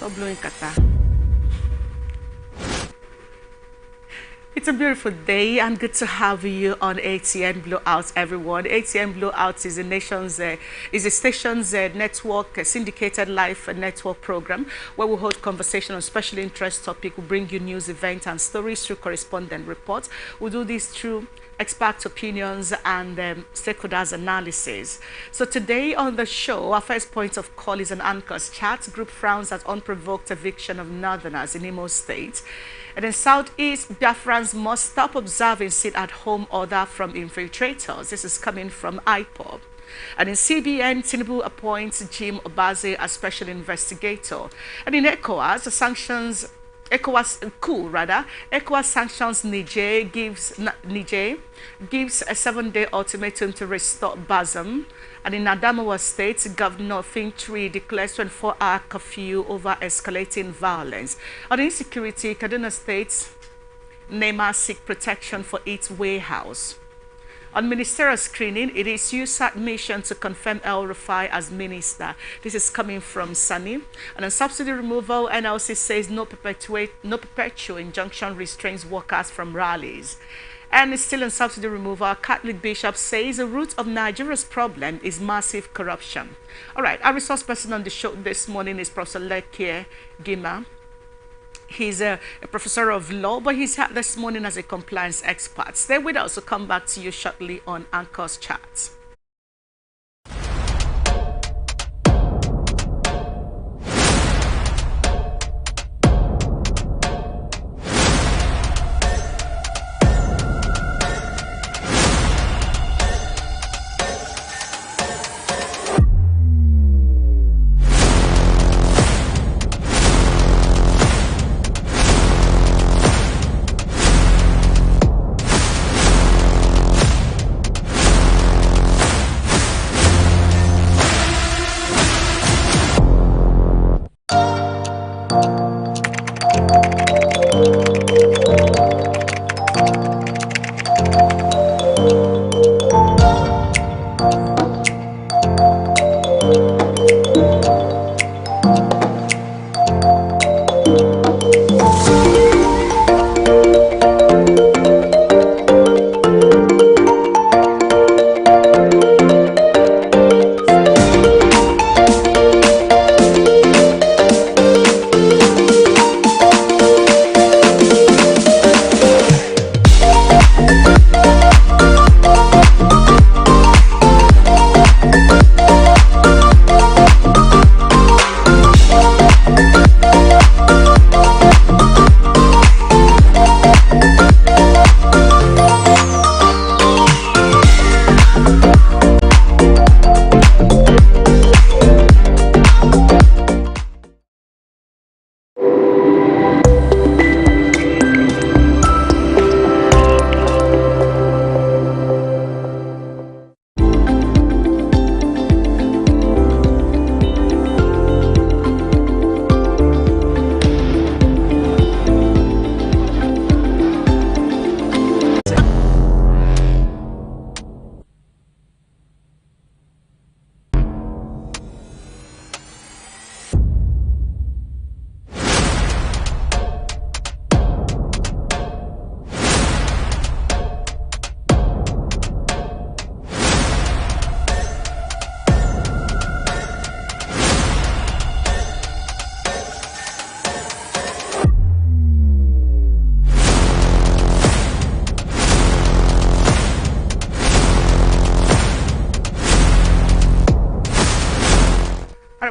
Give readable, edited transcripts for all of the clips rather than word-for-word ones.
Stop blowing kata. It's a beautiful day and good to have you on ATN Blowout, everyone. ATN Blowout is a station's network, a syndicated live network program where we hold conversation on special interest topic. We bring you news, events, and stories through correspondent reports. We do this through expert opinions and stakeholders analysis. So today on the show, our first point of call is an anchor's chat. Group frowns at unprovoked eviction of northerners in Imo State. And in Southeast, Biafrans must stop observing sit-at-home order from infiltrators. This is coming from IPOB. And in CBN, Tinubu appoints Jim Obaze as special investigator. And in ECOWAS, ECOWAS sanctions Niger, gives a 7-day ultimatum to restore Bazum. And in Adamawa State, Governor Fintri declares 24-hour curfew over escalating violence. On insecurity, Kaduna State, NEMA seek protection for its warehouse. On ministerial screening, it is USAT mission to confirm El Rufai as minister. This is coming from Sunny. And on subsidy removal, NLC says no perpetual injunction restrains workers from rallies. And still on subsidy removal, Catholic Bishop says the root of Nigeria's problem is massive corruption. All right, our resource person on the show this morning is Professor Lekie Gima. He's a professor of law, but he's here this morning as a compliance expert. Stay with us. We'll come back to you shortly on Anchor's Chat.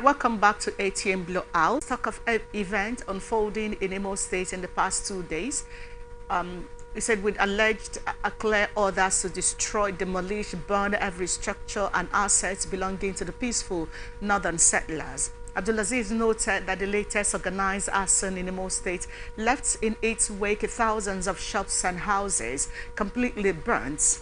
Welcome back to ATM Blowout. Talk of event unfolding in Imo State in the past 2 days. He said with alleged clear orders to destroy, demolish, burn every structure and assets belonging to the peaceful northern settlers. Abdulaziz noted that the latest organized arson in Imo State left in its wake thousands of shops and houses completely burnt.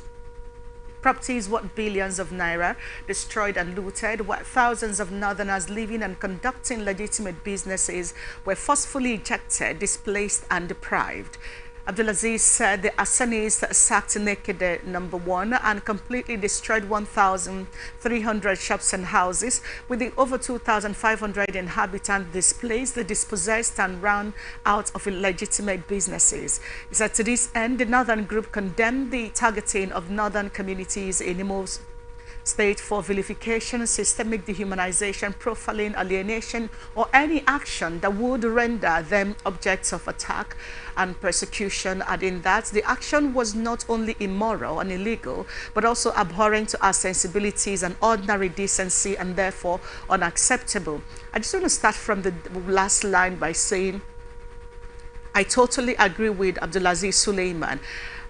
Properties worth billions of naira destroyed and looted, while thousands of northerners living and conducting legitimate businesses were forcefully ejected, displaced and deprived. Abdulaziz said the Assanis sacked Nekede number 1 and completely destroyed 1,300 shops and houses, with the over 2,500 inhabitants displaced, dispossessed and run out of illegitimate businesses. He said to this end, the Northern Group condemned the targeting of northern communities in Imo State for vilification, systemic dehumanization, profiling, alienation, or any action that would render them objects of attack and persecution, adding that the action was not only immoral and illegal, but also abhorrent to our sensibilities and ordinary decency, and therefore unacceptable. I just want to start from the last line by saying I totally agree with Abdulaziz Suleiman.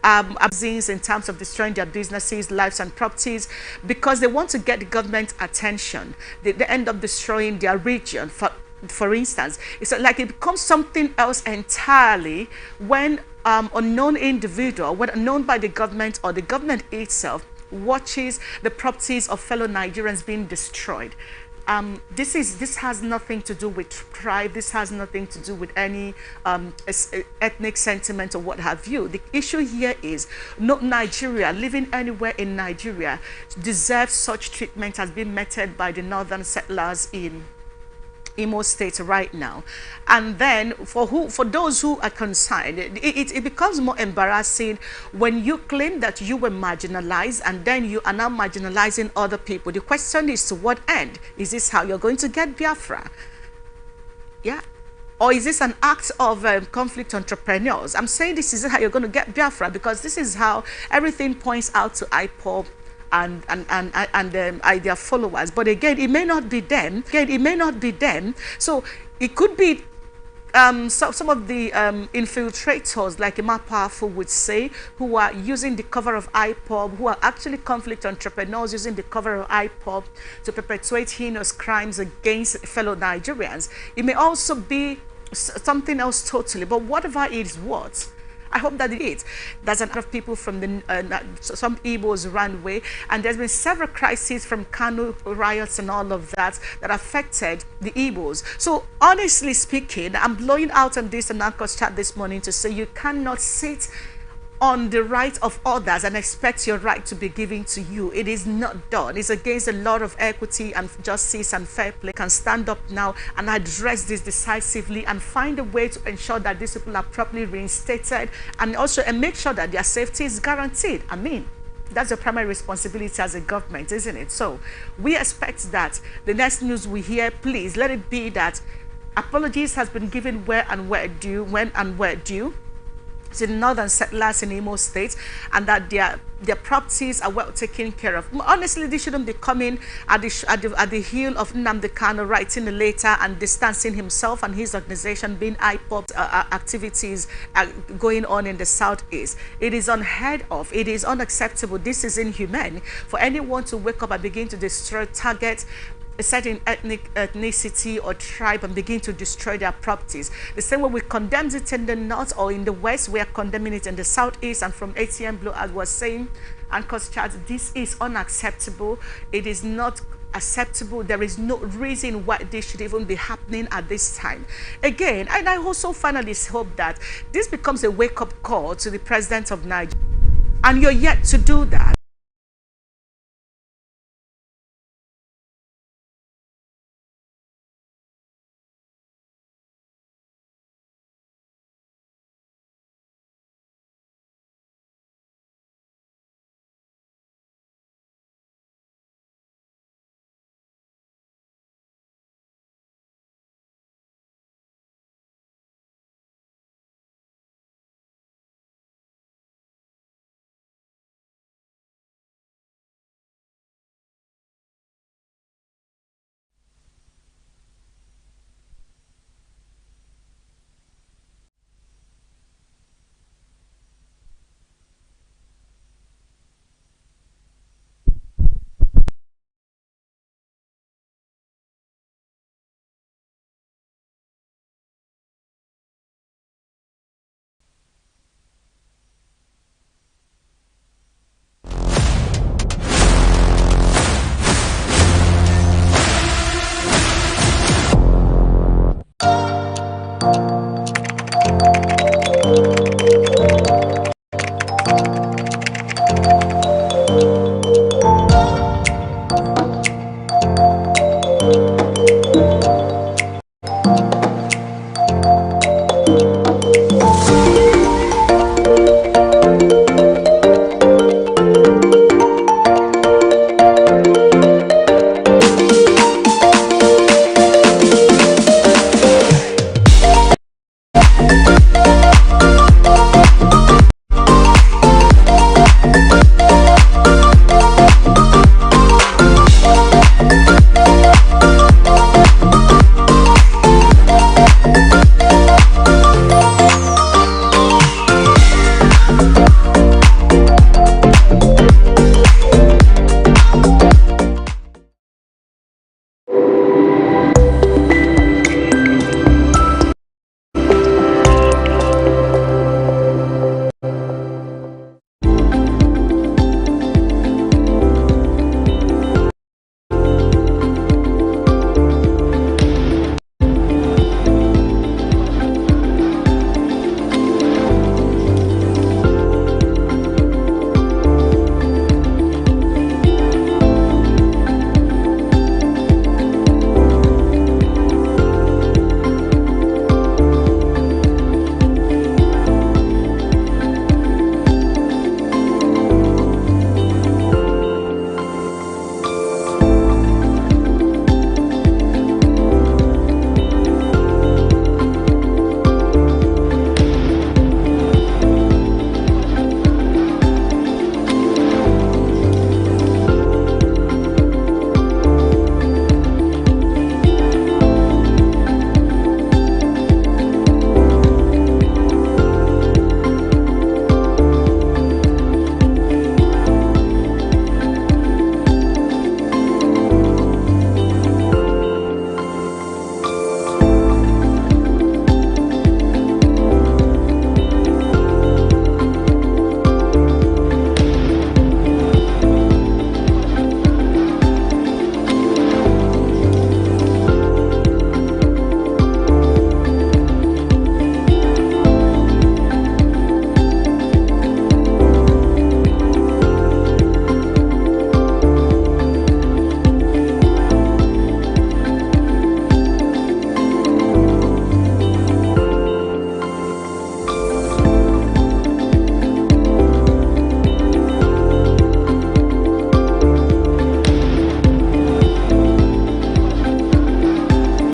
In terms of destroying their businesses, lives and properties, because they want to get the government attention. They end up destroying their region. For instance, it's like it becomes something else entirely when unknown individual, whether known by the government or the government itself, watches the properties of fellow Nigerians being destroyed. This has nothing to do with pride. This has nothing to do with any ethnic sentiment or what have you. The issue here is no Nigeria, living anywhere in Nigeria, deserves such treatment as being meted by the northern settlers in Imo State right now. And then for those who are concerned, it becomes more embarrassing when you claim that you were marginalized and then you are now marginalizing other people. The question is, to what end? Is this how you're going to get Biafra? Yeah. Or is this an act of conflict entrepreneurs? I'm saying this is how you're going to get Biafra, because this is how everything points out to IPOB and their followers. But again, it may not be them. So it could be some of the infiltrators, like Emma Powerful would say, who are using the cover of IPOB, who are actually conflict entrepreneurs using the cover of IPOB to perpetuate heinous crimes against fellow Nigerians. It may also be something else totally, but whatever it is, what? I hope that it is. There's a lot of people from some Igbos ran away, and there's been several crises from Kano riots and all of that affected the Igbos. So honestly speaking, I'm blowing out on this and Anchor's chat this morning to say you cannot sit on the right of others and expect your right to be given to you. It is not done. It's against a lot of equity and justice and fair play. Can stand up now and address this decisively and find a way to ensure that these people are properly reinstated, and also make sure that their safety is guaranteed. I mean, that's your primary responsibility as a government, isn't it? So we expect that the next news we hear, please let it be that apologies has been given when and where due to the northern settlers in Imo State, and that their properties are well taken care of. Honestly, this shouldn't be coming at the heel of Nnamdi Kanu writing a letter and distancing himself and his organization being IPOB activities going on in the southeast. It is unheard of. It is unacceptable. This is inhumane for anyone to wake up and begin to destroy, target a certain ethnicity or tribe and begin to destroy their properties. The same way we condemn it in the north or in the west, we are condemning it in the southeast. And from ATM Blowout was saying, and cause charge, this is unacceptable. It is not acceptable. There is no reason why this should even be happening at this time. Again, and I also finally hope that this becomes a wake-up call to the president of Nigeria. And you're yet to do that.